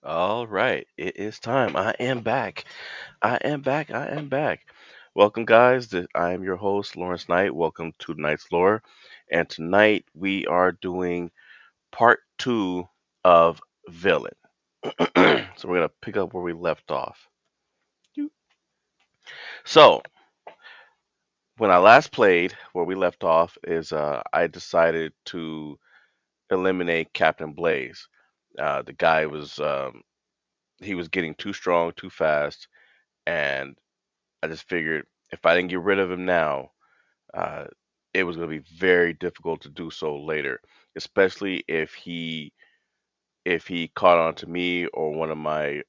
All right, it is time. I am back. I am back. I am back. Welcome, guys. I am your host, Lawrence Knight. Welcome to Knight's Lore. And tonight we are doing part two of Villain. So we're going to pick up where we left off. So, when I last played, where we left off is I decided to eliminate Captain Blaze. The guy was he was getting too strong, too fast, and I just figured if I didn't get rid of him now, uh, it was going to be very difficult to do so later, especially if he caught on to me or one of my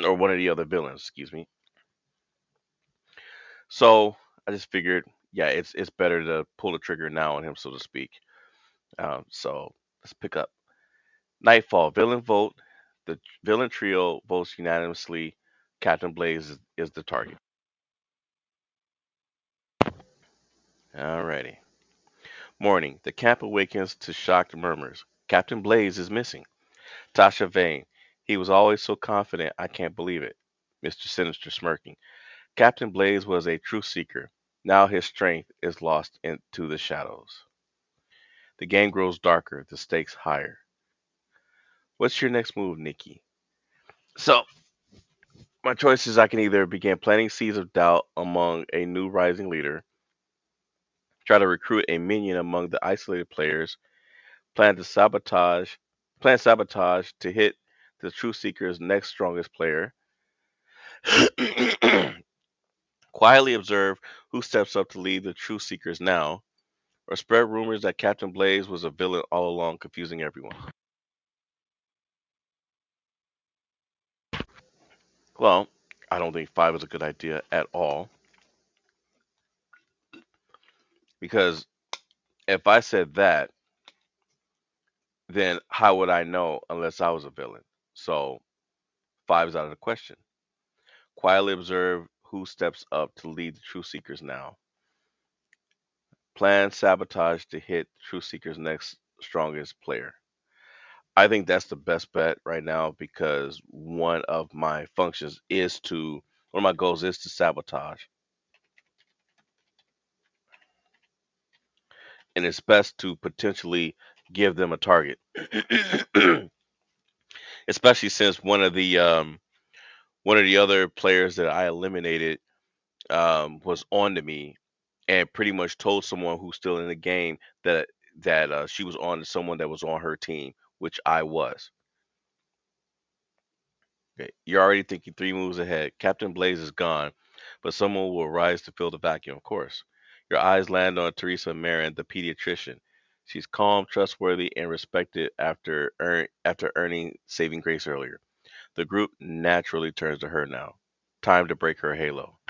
or one of the other villains. Excuse me. So I just figured, yeah, it's better to pull the trigger now on him, so to speak. So let's pick up Nightfall. Villain vote. The villain trio votes unanimously. Captain Blaze is the target. Alrighty. Morning. The camp awakens to shocked murmurs. Captain Blaze is missing. Tasha Vane. He was always so confident, I can't believe it. Mr. Sinister smirking. Captain Blaze was a truth seeker. Now his strength is lost into the shadows. The game grows darker, the stakes higher. What's your next move, Nikki? So, my choice is I can either begin planting seeds of doubt among a new rising leader, try to recruit a minion among the isolated players, plan to sabotage plan sabotage to hit the Truth Seeker's next strongest player, quietly observe who steps up to lead the Truth Seekers now, or spread rumors that Captain Blaze was a villain all along, confusing everyone. Well, I don't think five is a good idea at all, because if I said that, then how would I know unless I was a villain? So five is out of the question. Quietly observe who steps up to lead the Truth Seekers now. Plan sabotage to hit Truth Seeker's next strongest player. I think that's the best bet right now because one of my goals is to sabotage, and it's best to potentially give them a target, especially since one of the other players that I eliminated was on to me and pretty much told someone who's still in the game that she was on to someone that was on her team, which I was. Okay, you're already thinking three moves ahead. Captain Blaze is gone, but someone will rise to fill the vacuum, of course. Your eyes land on Teresa Marin, the pediatrician. She's calm, trustworthy, and respected after earning saving grace earlier. The group naturally turns to her now. Time to break her halo.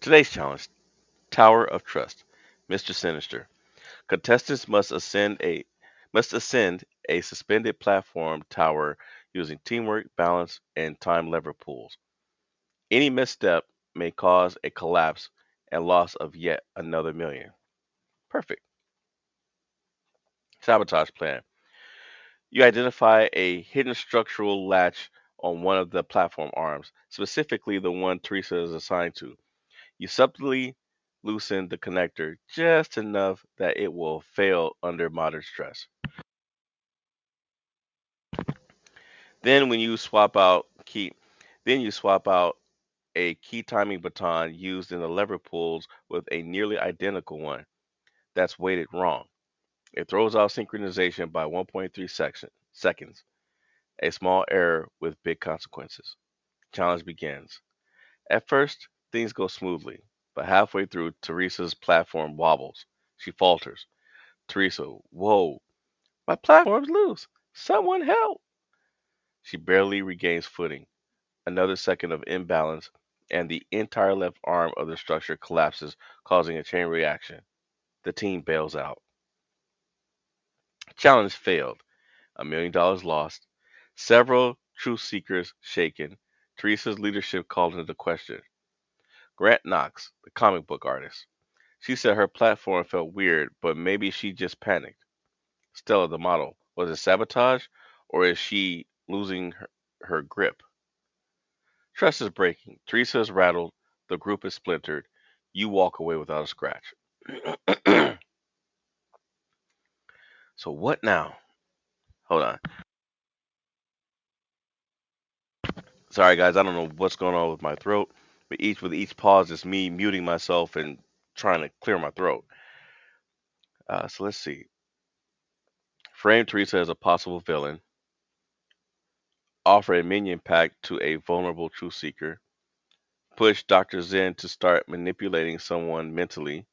Today's challenge: Tower of Trust. Mr. Sinister. Contestants must ascend a suspended platform tower using teamwork, balance, and time lever pools. Any misstep may cause a collapse and loss of yet another million. Perfect. Sabotage plan. You identify a hidden structural latch on one of the platform arms, specifically the one Teresa is assigned to. You subtly loosen the connector just enough that it will fail under moderate stress. Then when you swap out key then you swap out a key timing baton used in the lever pulls with a nearly identical one that's weighted wrong. It throws out synchronization by 1.3 seconds, a small error with big consequences. Challenge begins. At first, things go smoothly, but halfway through, Teresa's platform wobbles. She falters. Teresa, whoa, my platform's loose. Someone help. She barely regains footing. Another second of imbalance, and the entire left arm of the structure collapses, causing a chain reaction. The team bails out. Challenge failed. $1 million lost. Several truth seekers shaken. Teresa's leadership called into question. Grant Knox, the comic book artist. She said her platform felt weird, but maybe she just panicked. Stella, the model. Was it sabotage, or is she losing her grip? Trust is breaking. Teresa is rattled. The group is splintered. You walk away without a scratch. So what now? Hold on. Sorry guys, I don't know what's going on with my throat. But each pause is me muting myself and trying to clear my throat. So let's see. Frame Teresa as a possible villain. Offer a minion pack to a vulnerable truth seeker. Push Dr. Zen to start manipulating someone mentally.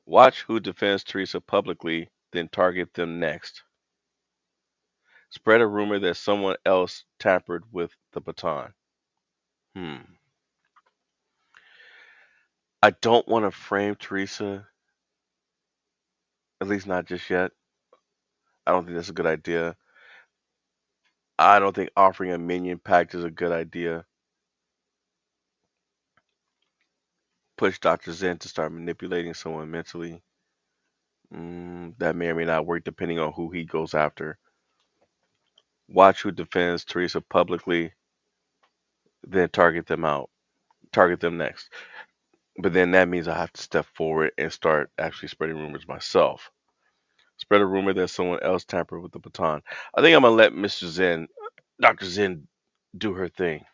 Watch who defends Teresa publicly, then target them next. Spread a rumor that someone else tampered with the baton. Hmm. I don't want to frame Teresa, at least not just yet. I don't think that's a good idea. I don't think offering a minion pact is a good idea. Push Dr. Zen to start manipulating someone mentally. That may or may not work depending on who he goes after. Watch who defends Teresa publicly, then target them next. But then that means I have to step forward and start actually spreading rumors myself. Spread a rumor that someone else tampered with the baton. I think I'm gonna let Mr. Zen, Dr. Zen, do her thing.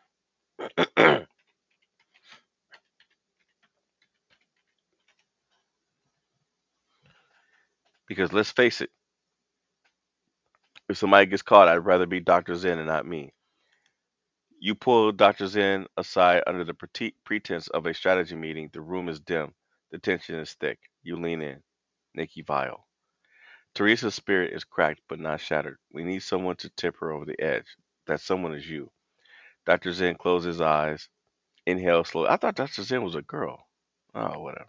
Because let's face it, if somebody gets caught, I'd rather be Dr. Zen and not me. You pull Dr. Zen aside under the pretense of a strategy meeting. The room is dim. The tension is thick. You lean in. Nikki Vile. Teresa's spirit is cracked but not shattered. We need someone to tip her over the edge. That someone is you. Dr. Zen closes his eyes. Inhale slowly. I thought Dr. Zen was a girl. Oh, whatever.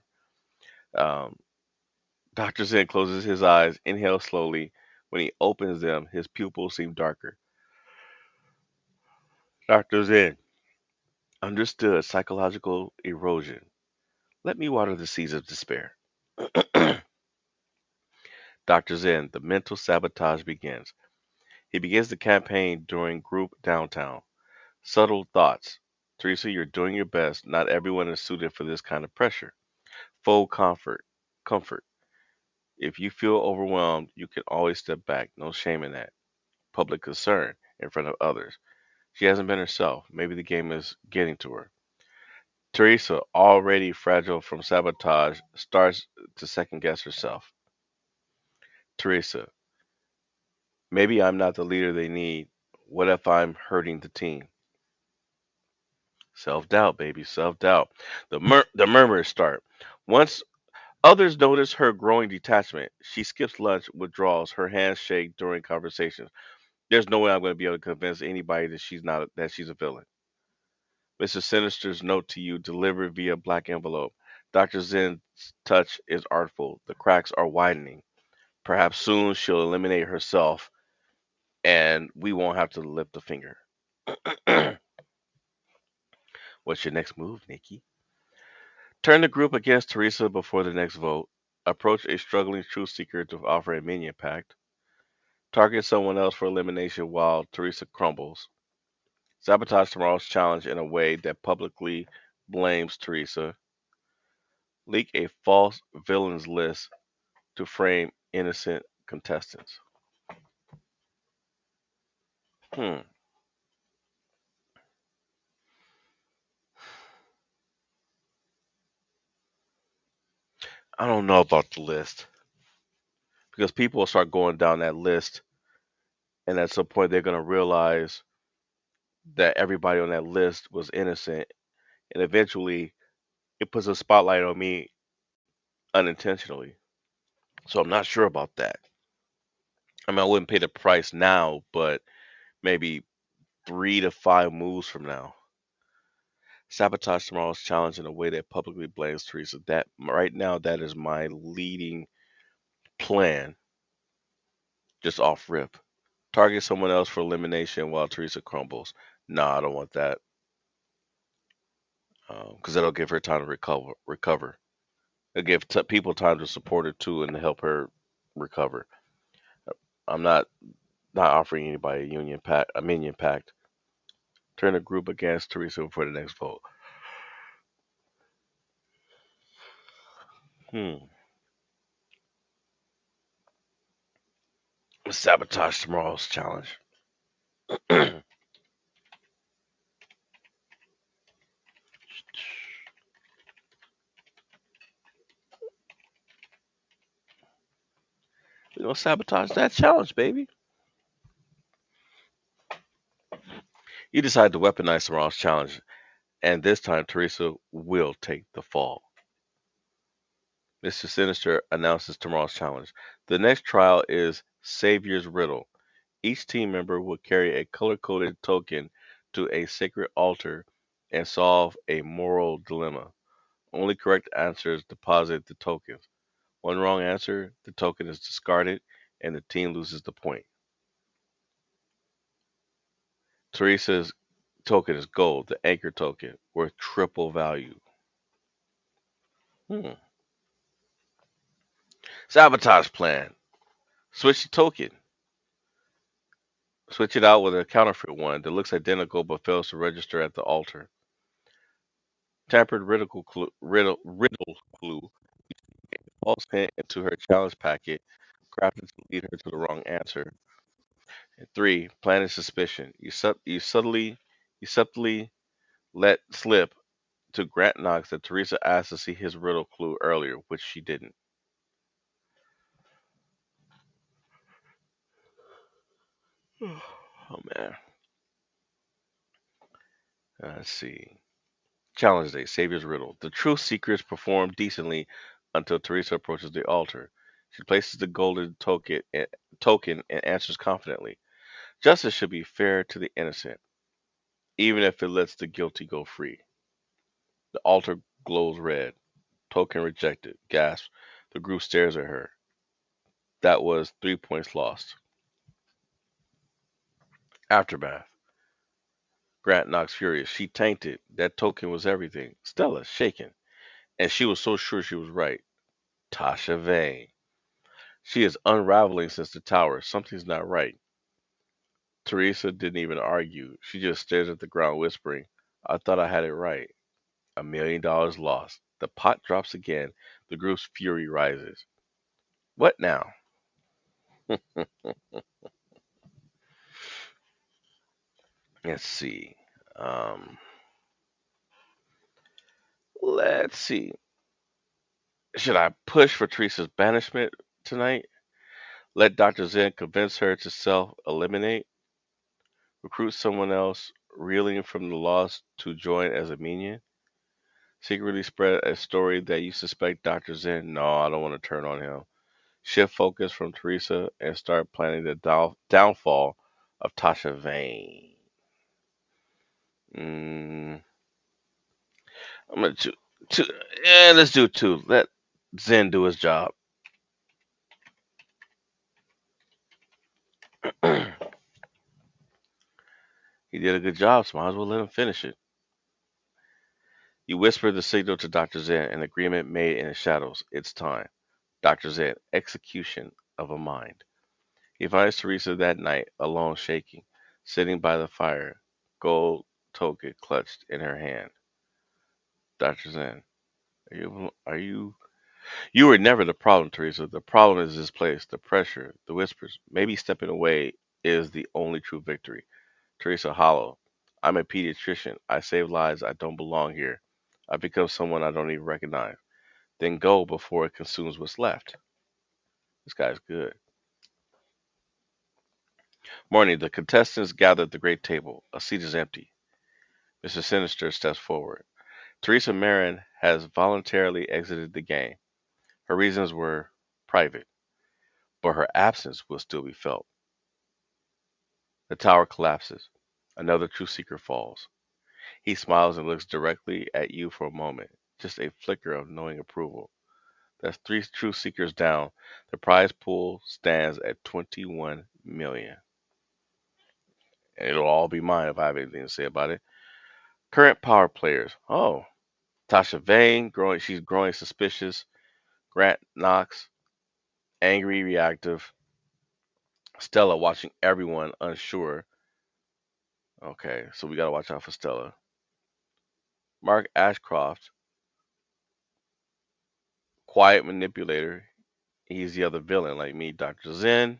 Um, Dr. Zen closes his eyes. Inhale slowly. When he opens them, his pupils seem darker. Dr. Zen understood psychological erosion. Let me water the seeds of despair. Dr. Zen, the mental sabotage begins. He begins the campaign during group downtown. Subtle thoughts. Teresa, you're doing your best. Not everyone is suited for this kind of pressure. Full comfort. Comfort. If you feel overwhelmed, you can always step back. No shame in that. Public concern in front of others. She hasn't been herself. Maybe the game is getting to her. Teresa, already fragile from sabotage, starts to second guess herself. Teresa, maybe I'm not the leader they need. What if I'm hurting the team? Self doubt, baby, self doubt. The murmurs start. Once others notice her growing detachment, she skips lunch, withdraws, her hands shake during conversations. There's no way I'm going to be able to convince anybody that she's a villain. Mr. Sinister's note to you delivered via black envelope. Dr. Zen's touch is artful. The cracks are widening. Perhaps soon she'll eliminate herself and we won't have to lift a finger. What's your next move, Nikki? Turn the group against Teresa before the next vote. Approach a struggling truth seeker to offer a minion pact. Target someone else for elimination while Teresa crumbles. Sabotage tomorrow's challenge in a way that publicly blames Teresa. Leak a false villains list to frame innocent contestants. Hmm. I don't know about the list because people will start going down that list, and at some point they're going to realize that everybody on that list was innocent, and eventually it puts a spotlight on me unintentionally. So I'm not sure about that. I mean, I wouldn't pay the price now, but maybe 3 to 5 moves from now. Sabotage tomorrow's challenge in a way that publicly blames Teresa. That right now, that is my leading plan, just off rip. Target someone else for elimination while Teresa crumbles. Nah, I don't want that because that'll give her time to recover. It'll give people time to support her too and to help her recover. I'm not offering anybody a minion pact. Turn the group against Teresa for the next vote. Hmm. Sabotage tomorrow's challenge. You know, sabotage that challenge, baby. You decide to weaponize tomorrow's challenge, and this time Teresa will take the fall. Mr. Sinister announces tomorrow's challenge. The next trial is Savior's Riddle. Each team member will carry a color coded token to a sacred altar and solve a moral dilemma. Only correct answers deposit the tokens. One wrong answer, the token is discarded and the team loses the point. Teresa's token is gold, the anchor token, worth triple value. Hmm. Sabotage plan. Switch the token. Switch it out with a counterfeit one that looks identical but fails to register at the altar. Tampered riddle clue. False hint into her challenge packet, crafted to lead her to the wrong answer. And three, planted suspicion. You subtly let slip to Grant Knox that Teresa asked to see his riddle clue earlier, which she didn't. Oh man. Let's see. Challenge day, Savior's Riddle. The truth seekers perform decently until Teresa approaches the altar. She places the golden token and answers confidently. Justice should be fair to the innocent, even if it lets the guilty go free. The altar glows red. Token rejected. Gasp. The group stares at her. That was 3 points lost. Aftermath. Grant Knox furious. She tainted. That token was everything. Stella shaken. And she was so sure she was right. Tasha Vane. She is unraveling since the tower. Something's not right. Teresa didn't even argue. She just stares at the ground, whispering, I thought I had it right. $1 million lost. The pot drops again. The group's fury rises. What now? Let's see. Um, let's see. Should I push for Teresa's banishment tonight? Let Dr. Zen convince her to self eliminate? Recruit someone else, reeling from the loss, to join as a minion? Secretly spread a story that you suspect Dr. Zen? No, I don't want to turn on him. Shift focus from Teresa and start planning the downfall of Tasha Vane. Mm, I'm gonna two. Yeah, let's do two. Let Zen do his job. He did a good job, so might as well let him finish it. You whisper the signal to Dr. Zen, an agreement made in the shadows. It's time. Dr. Zen, execution of a mind. He finds Teresa that night, alone, shaking, sitting by the fire, gold token clutched in her hand. Dr. Zen, you were never the problem, Teresa. The problem is this place, the pressure, the whispers. Maybe stepping away is the only true victory. Teresa Hollow. I'm a pediatrician. I save lives. I don't belong here. I become someone I don't even recognize. Then go before it consumes what's left. This guy's good. Morning, the contestants gather at the great table. A seat is empty. Mr. Sinister steps forward. Teresa Marin has voluntarily exited the game. Her reasons were private, but her absence will still be felt. The tower collapses. Another truth seeker falls. He smiles and looks directly at you for a moment. Just a flicker of knowing approval. That's three truth seekers down. The prize pool stands at 21 million. And it'll all be mine if I have anything to say about it. Current power players. Oh, Tasha Vane, she's growing suspicious. Grant Knox, angry, reactive. Stella watching everyone unsure. Okay, so we gotta watch out for Stella. Mark Ashcroft, quiet manipulator. He's the other villain, like me. Dr. Zen,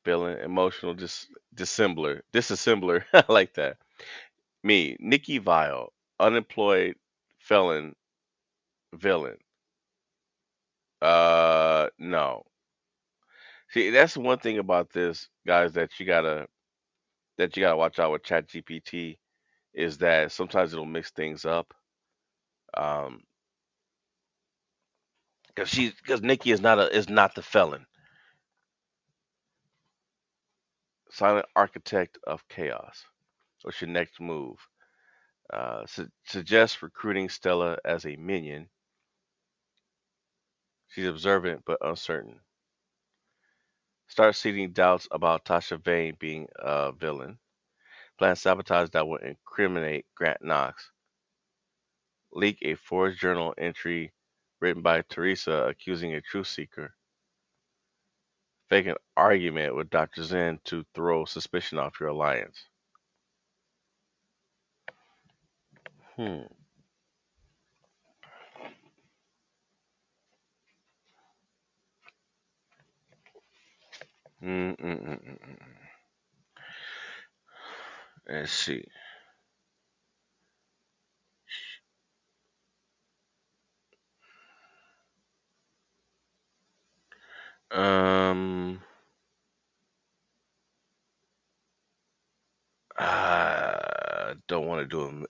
villain, emotional disassembler. I like that. Me, Nikki Vile, unemployed felon, villain. No. See, that's one thing about this, guys, that you gotta watch out with ChatGPT is that sometimes it'll mix things up. Um, because Nikki is not the felon, silent architect of chaos. What's your next move? Suggest recruiting Stella as a minion. She's observant but uncertain. Start seeding doubts about Tasha Vane being a villain. Plan sabotage that will incriminate Grant Knox. Leak a forged journal entry written by Teresa accusing a truth seeker. Fake an argument with Dr. Zen to throw suspicion off your alliance. Hmm. Mm-mm-mm-mm. Let's see. Um, I don't want to do him.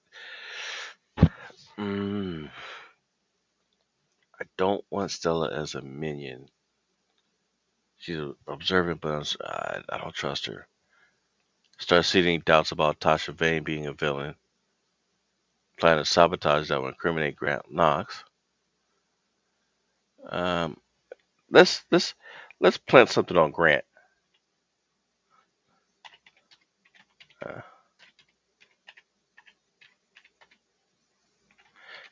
I don't want Stella as a minion. She's observant, but I don't trust her. Start seeding doubts about Tasha Vane being a villain. Plan to sabotage that will incriminate Grant Knox. Um, let's plant something on Grant. Uh,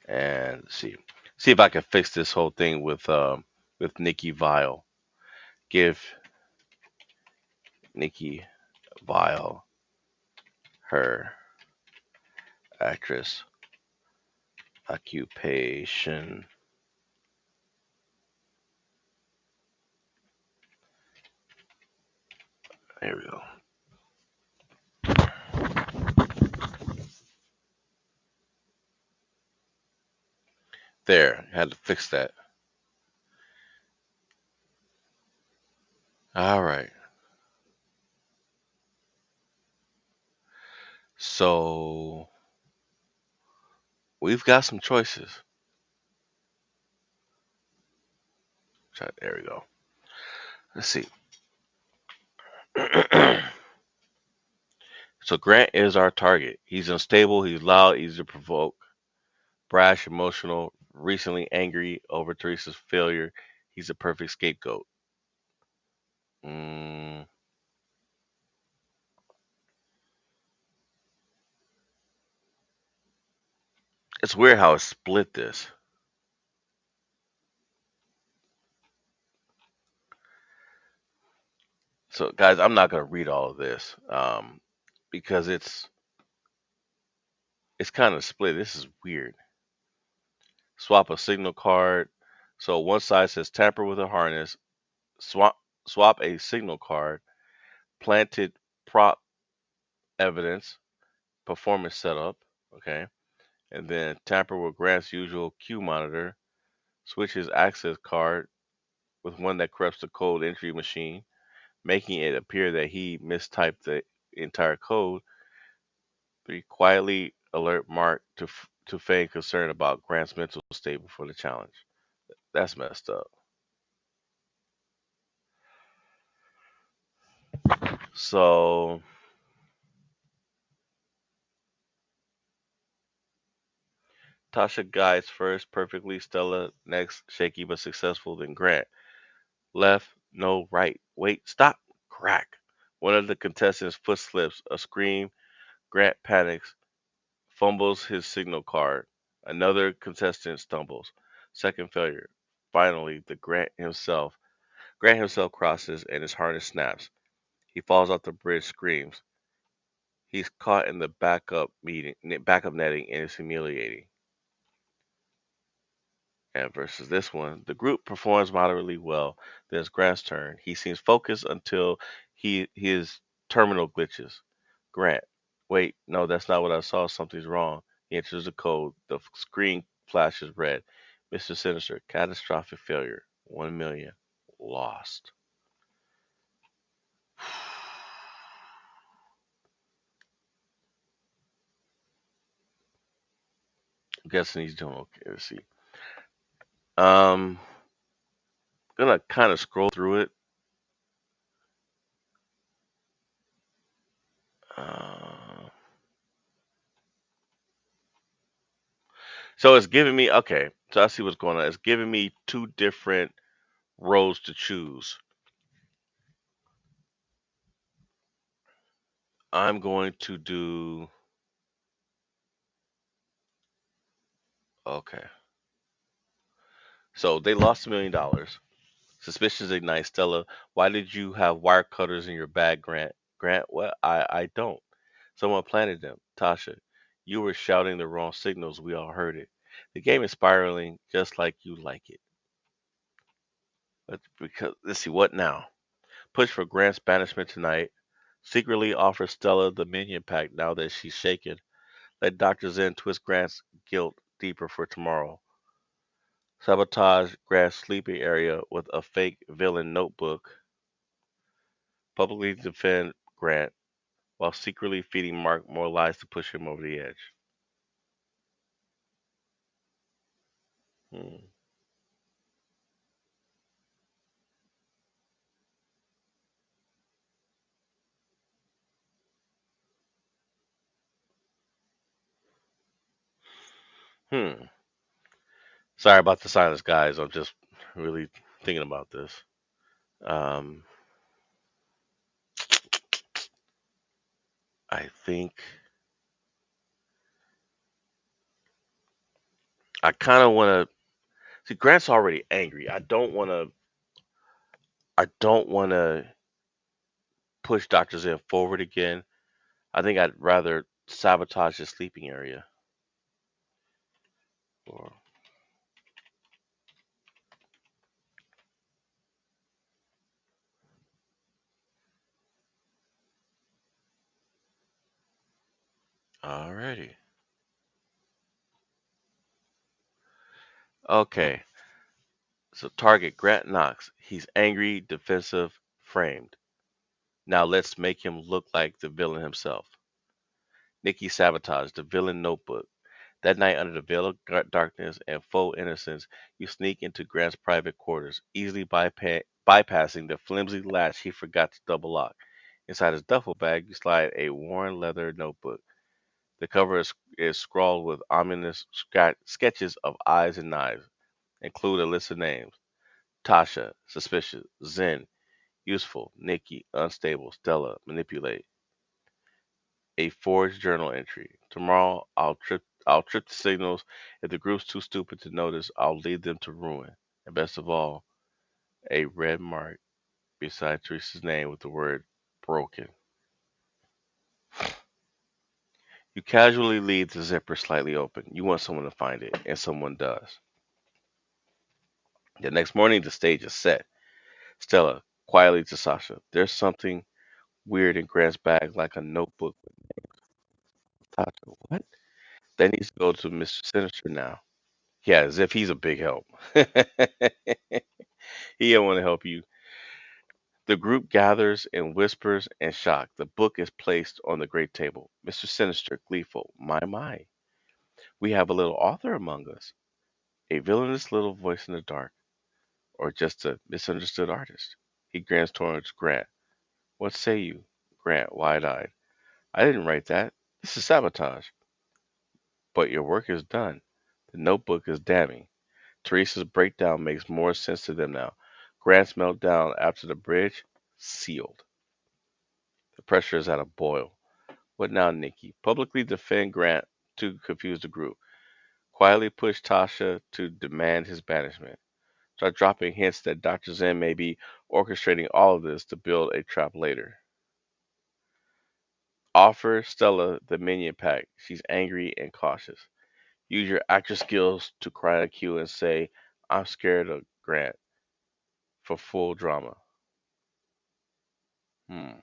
and see if I can fix this whole thing with Nikki Vile. Give Nikki Vile her actress occupation. There we go. There, had to fix that. All right. So we've got some choices. There we go. Let's see. So Grant is our target. He's unstable. He's loud. Easy to provoke. Brash, emotional. Recently angry over Teresa's failure. He's a perfect scapegoat. Mm, it's weird how it split this. So guys, I'm not gonna read all of this because it's kind of split. This is weird. Swap a signal card. So one side says tamper with a harness. Swap a signal card. Planted prop evidence. Performance setup. Okay. And then tamper with Grant's usual Q monitor. Switch his access card with one that corrupts the code entry machine, making it appear that he mistyped the entire code. 3. Quietly alert Mark to feign concern about Grant's mental state before the challenge. That's messed up. So Tasha guides first perfectly, Stella next shaky but successful, then Grant. Left, no, right. Wait, stop. Crack. One of the contestants' foot slips, a scream. Grant panics, fumbles his signal card. Another contestant stumbles. Second failure. Finally, the Grant himself. Grant himself crosses and his harness snaps. He falls off the bridge, screams. He's caught in the backup netting, and is humiliating. And versus this one, the group performs moderately well. Then it's Grant's turn. He seems focused until his terminal glitches. Grant, wait, no, that's not what I saw. Something's wrong. He enters the code. The screen flashes red. Mr. Sinister, catastrophic failure. 1 million lost. I'm guessing he's doing okay. Let's see. Um, gonna kind of scroll through it. Uh, so it's giving me okay. So I see what's going on. It's giving me two different roads to choose. I'm going to do okay. So they lost $1 million. Suspicions ignite. Stella, why did you have wire cutters in your bag, Grant? Grant, what? I don't. Someone planted them. Tasha, you were shouting the wrong signals. We all heard it. The game is spiraling just like you like it. Because let's see, what now? Push for Grant's banishment tonight. Secretly offer Stella the minion pack now that she's shaken. Let Dr. Zen twist Grant's guilt deeper for tomorrow. Sabotage Grant's sleeping area with a fake villain notebook. Publicly defend Grant while secretly feeding Mark more lies to push him over the edge. Hmm. Hmm. Sorry about the silence, guys. I'm just really thinking about this. Um, I think I kind of want to see. Grant's already angry. I don't want to. I don't want to push Doctor Zen forward again. I think I'd rather sabotage the sleeping area. Or, alrighty. Okay. So target Grant Knox. He's angry, defensive, framed. Now let's make him look like the villain himself. Nikki Sabotage, the villain notebook. That night, under the veil of darkness and faux innocence, you sneak into Grant's private quarters, easily bypassing the flimsy latch he forgot to double lock. Inside his duffel bag, you slide a worn leather notebook. The cover is scrawled with ominous sketches of eyes and knives. Include a list of names: Tasha, suspicious; Zen, useful; Nikki, unstable; Stella, manipulate. A forged journal entry. Tomorrow I'll trip the signals. If the group's too stupid to notice, I'll lead them to ruin. And best of all, a red mark beside Teresa's name with the word broken. You casually leave the zipper slightly open. You want someone to find it, and someone does. The next morning the stage is set. Stella, quietly to Sasha, there's something weird in Grant's bag, like a notebook. Sasha, what? That needs to go to Mr. Sinister now. Yeah, as if he's a big help. He don't want to help you. The group gathers in whispers and shock. The book is placed on the great table. Mr. Sinister, gleeful. My. We have a little author among us. A villainous little voice in the dark. Or just a misunderstood artist. He grants towards Grant. What say you? Grant, wide-eyed. I didn't write that. This is sabotage. But your work is done. The notebook is damning. Teresa's breakdown makes more sense to them now. Grant's meltdown after the bridge, sealed. The pressure is at a boil. What now, Nikki? Publicly defend Grant to confuse the group. Quietly push Tasha to demand his banishment. Start dropping hints that Dr. Zen may be orchestrating all of this to build a trap later. Offer Stella the minion pack. She's angry and cautious. Use your actor skills to cry at Q and say, I'm scared of Grant for full drama. Hmm.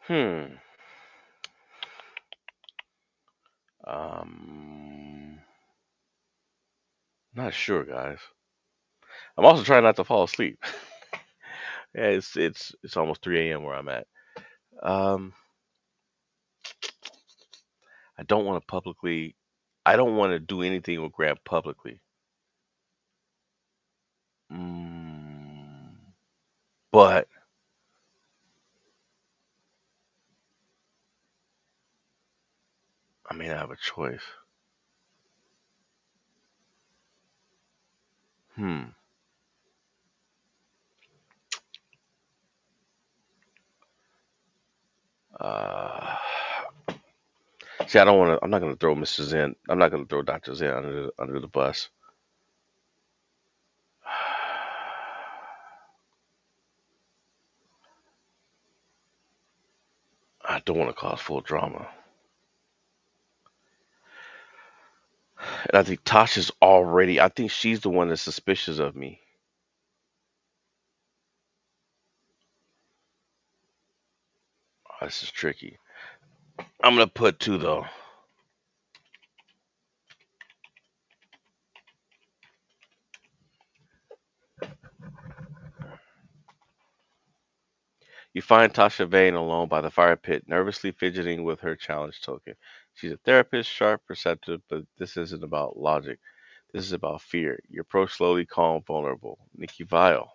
Hmm. Um, not sure, guys. I'm also trying not to fall asleep. Yeah, it's almost 3 a.m. where I'm at. Um, I don't want to publicly. I don't want to do anything with Grant publicly. Mm, but I mean, I have a choice. Hmm. Uh, see, I don't want to. I'm not going to throw Mr. Zen. I'm not going to throw Doctor Zen under the bus. I don't want to cause full drama. And I think Tasha's already. I think she's the one that's suspicious of me. Oh, this is tricky. I'm gonna put two though. You find Tasha Vane alone by the fire pit, nervously fidgeting with her challenge token. She's a therapist, sharp, perceptive, but this isn't about logic. This is about fear. You approach slowly, calm, vulnerable. Nikki Vile.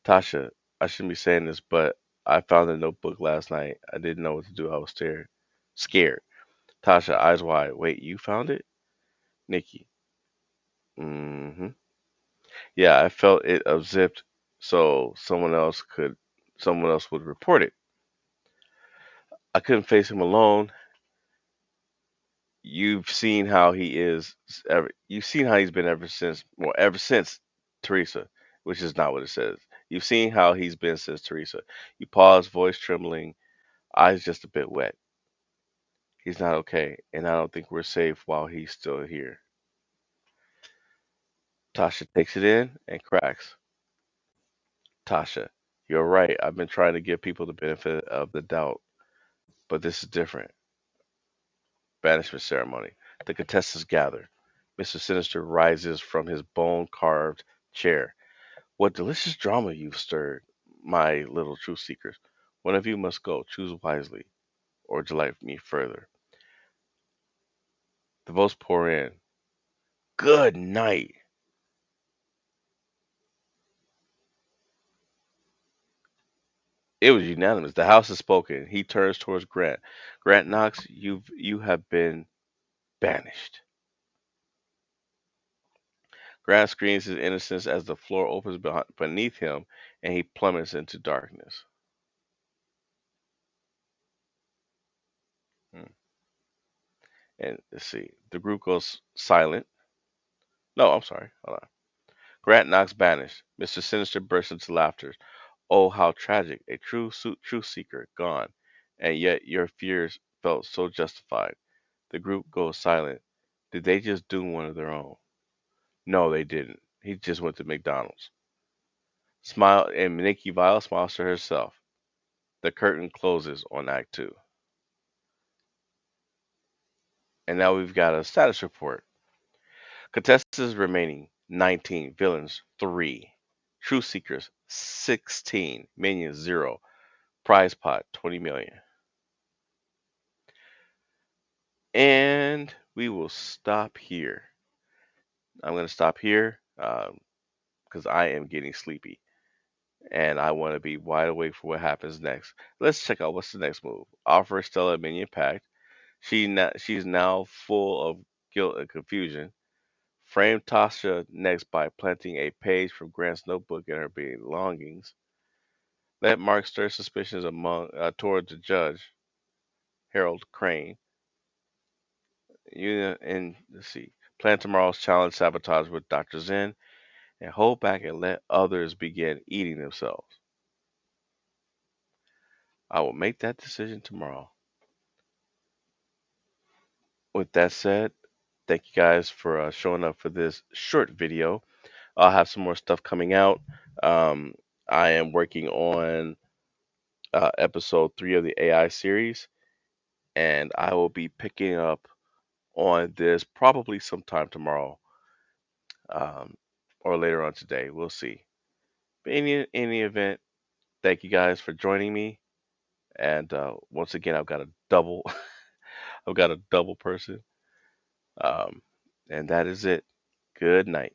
Tasha, I shouldn't be saying this, but I found the notebook last night. I didn't know what to do. I was scared. Tasha, eyes wide. Wait, you found it? Nikki. Mm-hmm. Yeah, I felt it unzipped so someone else would report it. I couldn't face him alone. You've seen how he's been ever since Teresa, which is not what it says. You've seen how he's been since Teresa. You pause, voice trembling, eyes just a bit wet. He's not okay, and I don't think we're safe while he's still here. Tasha takes it in and cracks. Tasha, you're right. I've been trying to give people the benefit of the doubt, but this is different. Banishment ceremony. The contestants gather. Mr. Sinister rises from his bone carved chair. What delicious drama you've stirred, my little truth seekers. One of you must go. Choose wisely, or delight me further. The votes pour in. Good night. It was unanimous. The House has spoken. He turns towards Grant. Grant Knox, you have been banished. Grant screams his innocence as the floor opens beneath him and he plummets into darkness. Hmm. And let's see. The group goes silent. No, I'm sorry. Hold on. Grant Knox banished. Mr. Sinister bursts into laughter. Oh, how tragic. A truth seeker gone. And yet your fears felt so justified. The group goes silent. Did they just do one of their own? No, they didn't. He just went to McDonald's. Smile and Nikki Vile smiles to herself. The curtain closes on Act Two. And now we've got a status report. Contestants remaining 19, villains 3, truth seekers 16, minions 0, prize pot 20 million. And we will stop here. I'm going to stop here because I am getting sleepy and I want to be wide awake for what happens next. Let's check out what's the next move. Offer Stella a minion pact. She's now full of guilt and confusion. Frame Tasha next by planting a page from Grant's notebook in her belongings. Let Mark stir suspicions toward the judge, Harold Crane. And let's see, plan tomorrow's challenge sabotage with Dr. Zen, and hold back and let others begin eating themselves. I will make that decision tomorrow. With that said, thank you guys for showing up for this short video. I'll have some more stuff coming out. Um, I am working on episode 3 of the AI series, and I will be picking up on this probably sometime tomorrow, um, or later on today. We'll see. But in any event, thank you guys for joining me. And once again, I've got a double. I've got a double person. Um, and that is it. Good night.